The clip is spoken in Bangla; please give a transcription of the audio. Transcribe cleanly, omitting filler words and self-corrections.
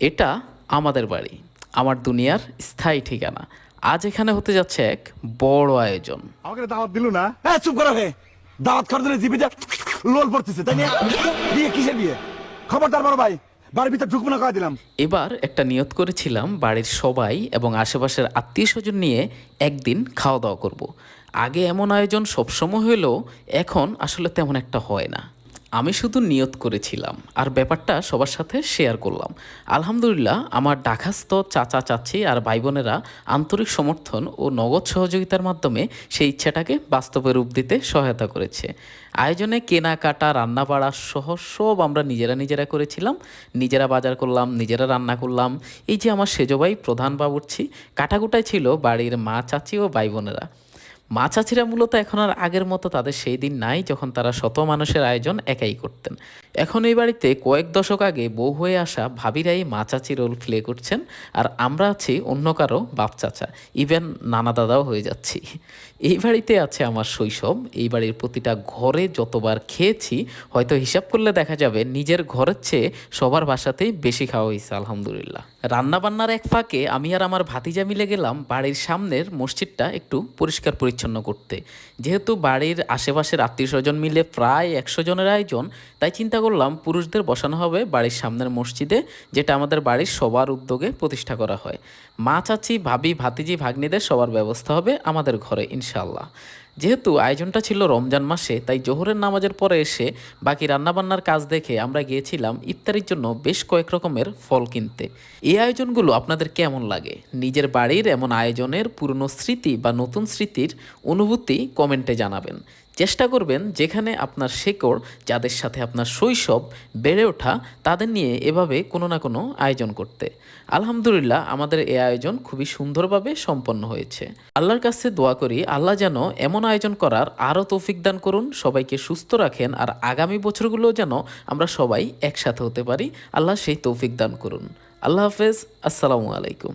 এটা আমাদের বাড়ি, আমার দুনিয়ার স্থায়ী ঠিকানা। আজ এখানে হতে যাচ্ছে এক বড় আয়োজন। আমাকে দাওয়াত দিল না। হ্যাঁ, চুপ করো হে। দাওয়াত খাওয়ার জন্য জিবিটা লোল পড়তেছে, তাই না? বিয়ে কিসের বিয়ে? খবরদার বড় ভাই, বাড়ির ভিতর ঢুকবো না, কয়ে দিলাম। এবার একটা নিয়ত করেছিলাম বাড়ির সবাই এবং আশেপাশের আত্মীয় স্বজন নিয়ে একদিন খাওয়া দাওয়া করব। আগে এমন আয়োজন সবসময় হলেও এখন আসলে তেমন একটা হয় না। আমি শুধু নিয়ত করেছিলাম আর ব্যাপারটা সবার সাথে শেয়ার করলাম। আলহামদুলিল্লাহ, আমার ডাকাস্থ চাচা চাচি আর ভাই বোনেরা আন্তরিক সমর্থন ও নগদ সহযোগিতার মাধ্যমে সেই ইচ্ছাটাকে বাস্তবে রূপ দিতে সহায়তা করেছে। আয়োজনে কেনাকাটা রান্না বাড়া সহ সব আমরা নিজেরা নিজেরা করেছিলাম। নিজেরা বাজার করলাম, নিজেরা রান্না করলাম। এই যে আমার সেজো ভাই প্রধান বাবুর্চি, কাটাকুটায় ছিল বাড়ির মা চাচি ও ভাই বোনেরা। মা চাচিরা মূলত এখন আর আগের মতো তাদের সেই দিন নাই যখন তারা শত মানুষের আয়োজন একাই করতেন। এখন এই বাড়িতে কয়েক দশক আগে বউ হয়ে আসা ভাবিরাই মা চাচি রোল প্লে করছেন, আর আমরা আছি অন্য কারো বাপ চাচা, ইভেন নানা দাদাও হয়ে যাচ্ছি। এই বাড়িতে আছে আমার শৈশব। এই বাড়ির প্রতিটা ঘরে যতবার খেয়েছি হয়তো হিসাব করলে দেখা যাবে নিজের ঘরের চেয়ে সবার বাসাতেই বেশি খাওয়া হয়েছে আলহামদুলিল্লাহ। রান্নাবান্নার এক ফাঁকে আমি আর আমার ভাতিজা মিলে গেলাম বাড়ির সামনের মসজিদটা একটু পরিষ্কার পরিচ্ছন্ন করতে। যেহেতু বাড়ির আশেপাশের আত্মীয় স্বজন মিলে প্রায় 100 জনের আয়োজন, তাই চিন্তা করলাম পুরুষদের বসানো হবে বাড়ির সামনের মসজিদে, যেটা আমাদের বাড়ির সবার উদ্যোগে প্রতিষ্ঠা করা হয়। মা চাচি ভাবি ভাতিজি ভাগ্নিদের সবার ব্যবস্থা হবে আমাদের ঘরে ইনশাআল্লাহ। যেহেতু আয়োজনটা ছিল রমজান মাসে, তাই জোহরের নামাজের পরে এসে বাকি রান্নাবান্নার কাজ দেখে আমরা গিয়েছিলাম ইফতারির জন্য বেশ কয়েক রকমের ফল কিনতে। এই আয়োজনগুলো আপনাদের কেমন লাগে? নিজের বাড়ির এমন আয়োজনের পুরনো স্মৃতি বা নতুন স্মৃতির অনুভূতি কমেন্টে জানাবেন। চেষ্টা করবেন যেখানে আপনার শেকড়, যাদের সাথে আপনার শৈশব বেড়ে ওঠা, তাদের নিয়ে এভাবে কোনো না কোনো আয়োজন করতে। আলহামদুলিল্লাহ, আমাদের এই আয়োজন খুবই সুন্দরভাবে সম্পন্ন হয়েছে। আল্লাহর কাছে দোয়া করি আল্লাহ যেন এমন আয়োজন করার আরও তৌফিক দান করুন, সবাইকে সুস্থ রাখেন, আর আগামী বছরগুলো যেন আমরা সবাই একসাথে হতে পারি। আল্লাহ সেই তৌফিক দান করুন। আল্লাহ হাফেজ, আসসালামু আলাইকুম।